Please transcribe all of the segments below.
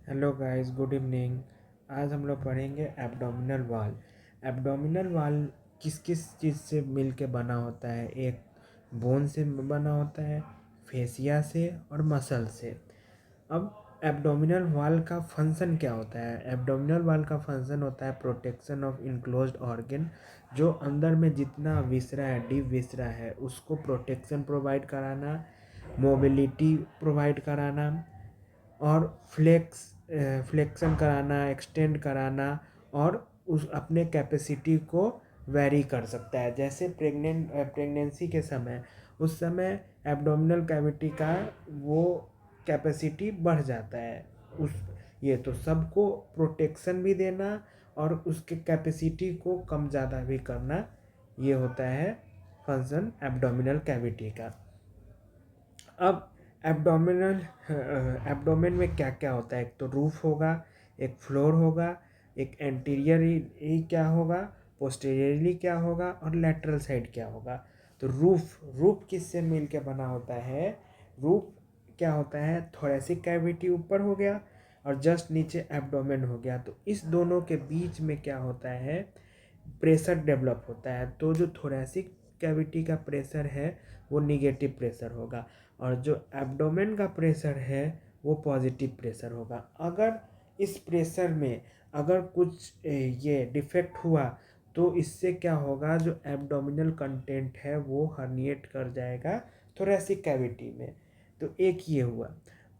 Hello guys, good evening. आज हम लोग पढ़ेंगे एब्डोमिनल वाल। एब्डोमिनल वाल किस किस चीज़ से मिल के बना होता है? एक बोन से बना होता है, फेसिया से और मसल से। अब एब्डोमिनल वाल का फंक्शन क्या होता है? एब्डोमिनल वाल का फंक्शन होता है प्रोटेक्शन ऑफ इनक्लोज्ड ऑर्गन। जो अंदर में जितना विसरा है, डीप विसरा है, उसको प्रोटेक्शन प्रोवाइड कराना, मोबिलिटी प्रोवाइड कराना और फ्लेक्शन कराना, एक्सटेंड कराना और उस अपने कैपेसिटी को वेरी कर सकता है। जैसे प्रेगनेंसी के समय, उस समय एब्डोमिनल कैविटी का वो कैपेसिटी बढ़ जाता है। उस ये तो सबको प्रोटेक्शन भी देना और उसके कैपेसिटी को कम ज़्यादा भी करना, ये होता है फंक्शन एब्डोमिनल कैविटी का। अब एब्डोमेन में क्या क्या होता है? एक तो रूफ होगा, एक फ्लोर होगा, एक एंटीरियर क्या होगा, पोस्टीरियरली क्या होगा और लेटरल साइड क्या होगा। तो रूफ रूफ किससे मिल के बना होता है? रूफ क्या होता है? थोरेसिक कैविटी ऊपर हो गया और जस्ट नीचे एब्डोमेन हो गया। तो इस दोनों के बीच में क्या होता है? प्रेशर डेवलप होता है। तो जो थोरेसिक कैविटी का प्रेशर है वो निगेटिव प्रेशर होगा और जो एब्डोमेन का प्रेशर है वो पॉजिटिव प्रेशर होगा। अगर इस प्रेशर में अगर कुछ ये डिफेक्ट हुआ तो इससे क्या होगा? जो एब्डोमिनल कंटेंट है वो हर्निएट कर जाएगा थोरेसिक कैविटी में। तो एक ये हुआ।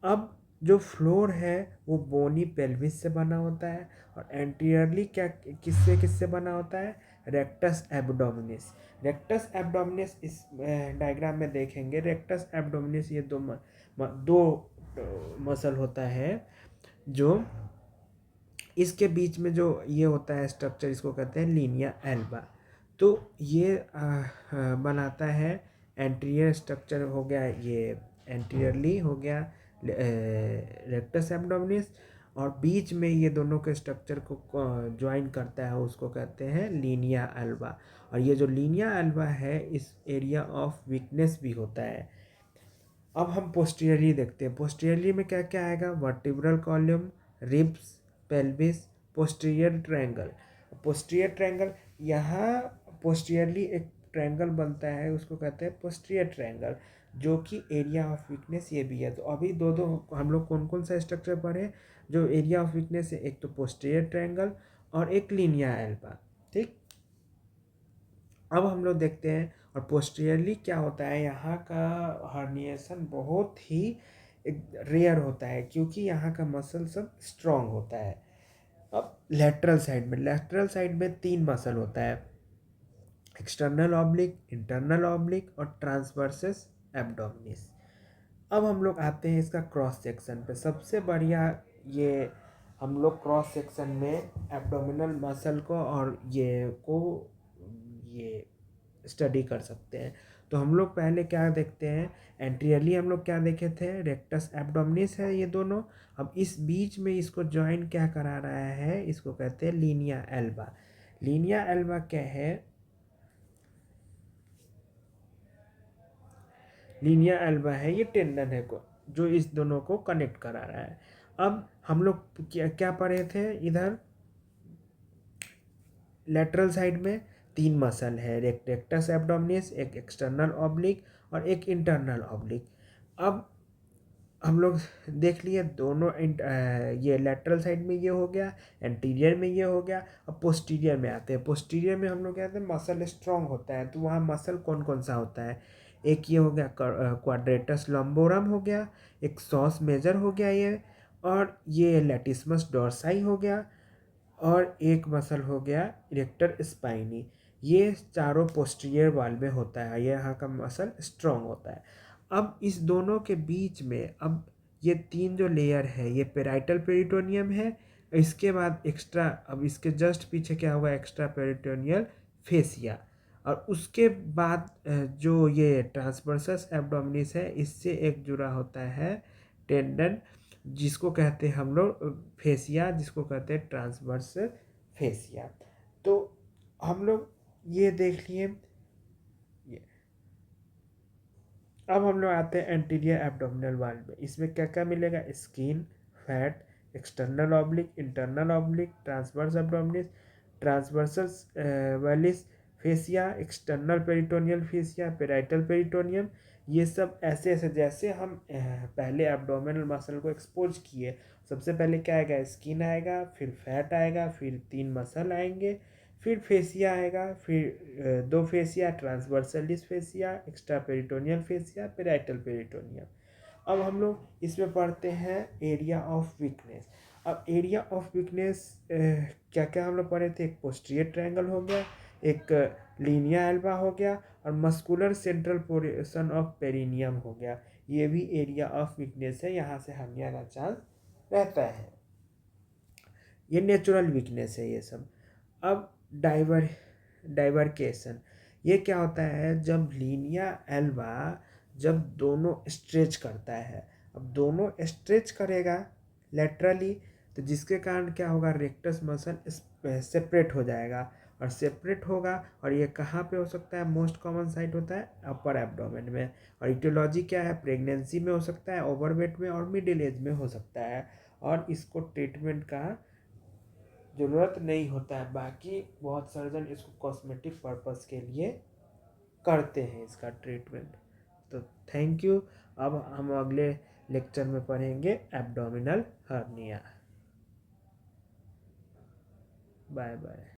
अब जो फ्लोर है वो बोनी पेल्विस से बना होता है और एंटीरियरली क्या किससे किससे बना होता है? Rectus abdominis. रेक्टस एब्डोमिनिस इस डायग्राम में देखेंगे। रेक्टस एब्डोमिनिस ये दो मसल होता है जो इसके बीच में जो ये होता है स्ट्रक्चर, इसको कहते हैं लीनिया एल्बा। तो ये बनाता है एंटीरियर स्ट्रक्चर हो गया, ये एंटीरियरली हो गया रेक्टस एब्डोमिनिस और बीच में ये दोनों के स्ट्रक्चर को ज्वाइन करता है, उसको कहते हैं लीनिया एल्बा। और ये जो लीनिया एल्बा है इस एरिया ऑफ वीकनेस भी होता है। अब हम पोस्टीरियरली देखते हैं। पोस्टीरियरली में क्या क्या आएगा? Vertebral column, ribs, pelvis, posterior triangle. Posterior triangle, यहाँ पोस्टीरियरली एक ट्रायंगल बनता है, उसको कहते हैं पोस्टीरियर ट्रायंगल, जो कि एरिया ऑफ वीकनेस ये भी है। तो अभी दो दो हम लोग कौन कौन सा स्ट्रक्चर पढ़े जो एरिया ऑफ वीकनेस है? एक तो पोस्टीरियर ट्रायंगल और एक लीनिया एल्बा। ठीक, अब हम लोग देखते हैं और पोस्टीरियरली क्या होता है। यहाँ का हर्निएशन बहुत ही रेयर होता है क्योंकि यहाँ का मसल सब स्ट्रांग होता है। अब लेटरल साइड में तीन मसल होता है, एक्सटर्नल ऑब्लिक, इंटरनल ऑब्लिक और ट्रांसवर्सस एब्डोमिनिस। अब हम लोग आते हैं इसका क्रॉस सेक्शन पे। सबसे बढ़िया ये हम लोग क्रॉस सेक्शन में एब्डोमिनल मसल को और ये स्टडी कर सकते हैं। तो हम लोग पहले क्या देखते हैं? एंटीरियरली हम लोग क्या देखे थे? रेक्टस एब्डोमिनिस है ये दोनों। अब इस बीच में इसको ज्वाइन क्या करा रहा है? इसको कहते हैं लीनिया एल्बा। लीनिया एल्बा क्या है? लीनिया एल्बा है, ये टेंडन है को जो इस दोनों को कनेक्ट करा रहा है। अब हम लोग क्या क्या पढ़े थे इधर? लेटरल साइड में तीन मसल है, एक रेक्टस एब्डोमिनिस, एक एक्सटर्नल ऑब्लिक और एक इंटरनल ऑब्लिक। अब हम लोग देख लिए दोनों ये लेटरल साइड में ये हो गया, एंटीरियर में ये हो गया। अब पोस्टीरियर में आते हैं। पोस्टीरियर में हम लोग कहते हैं मसल स्ट्रांग होता है। तो वहाँ मसल कौन कौन सा होता है? एक ये हो गया क्वाड्रेटस लंबोरम हो गया, एक सॉस मेजर हो गया ये, और ये लेटिसमस डोर्साई हो गया और एक मसल हो गया इरेक्टर स्पाइनी। ये चारों पोस्टीरियर वाल में होता है, ये यहाँ का मसल स्ट्रांग होता है। अब इस दोनों के बीच में अब ये तीन जो लेयर है ये पेराइटल पेरिटोनियम है। इसके बाद एक्स्ट्रा, अब इसके जस्ट पीछे क्या होगा? Extra peritoneal fascia. और उसके बाद जो ये ट्रांसवर्सस एब्डोमिनिस है, इससे एक जुड़ा होता है टेंडन, जिसको कहते हैं हम लोग फेसिया, जिसको कहते हैं ट्रांसवर्स फेसिया। तो हम लोग ये देख लिए। अब हम लोग आते हैं एंटीरियर एब्डोमिनल वॉल में। इसमें क्या क्या मिलेगा? Skin, fat, external oblique, internal oblique, transverse abdominis, transversal Wallis fascia, external peritoneal fascia, parietal peritoneum. ये सब ऐसे ऐसे जैसे हम पहले एब्डोमिनल मसल को एक्सपोज किए, सबसे पहले क्या आएगा, स्किन आएगा, फिर फैट आएगा, फिर 3 मसल आएंगे, फिर फेसिया आएगा, फिर 2 fascia, transversalis fascia, extra peritoneal fascia, parietal peritoneum. अब हम लोग इसमें पढ़ते हैं एरिया ऑफ वीकनेस। अब एरिया ऑफ वीकनेस क्या क्या हम लोग पढ़े थे, एक पोस्टीरियर ट्रायंगल हो गया, एक लीनिया एल्बा हो गया, और muscular central portion of perineum हो गया। ये भी एरिया ऑफ वीकनेस है, यहाँ से हर्निया का चांस रहता है। ये नेचुरल वीकनेस है ये सब। अब डाइवर्केशन, ये क्या होता है, जब लीनिया एल्बा जब दोनों स्ट्रेच करता है, अब दोनों स्ट्रेच करेगा लेटरली, तो जिसके कारण क्या होगा, रेक्टस मसल सेपरेट हो जाएगा, और सेपरेट होगा, और ये कहाँ पे हो सकता है, मोस्ट कॉमन साइट होता है अपर एब्डोमेन में। और इटियोलॉजी क्या है, प्रेगनेंसी में हो सकता है, ओवरवेट में, और मिडिल एज में हो सकता है, और इसको ट्रीटमेंट का ज़रूरत नहीं होता है। बाकी बहुत सर्जन इसको कॉस्मेटिक पर्पस के लिए करते हैं इसका ट्रीटमेंट। तो थैंक यू। अब हम अगले लेक्चर में पढ़ेंगे एब्डोमिनल हर्निया। Bye bye.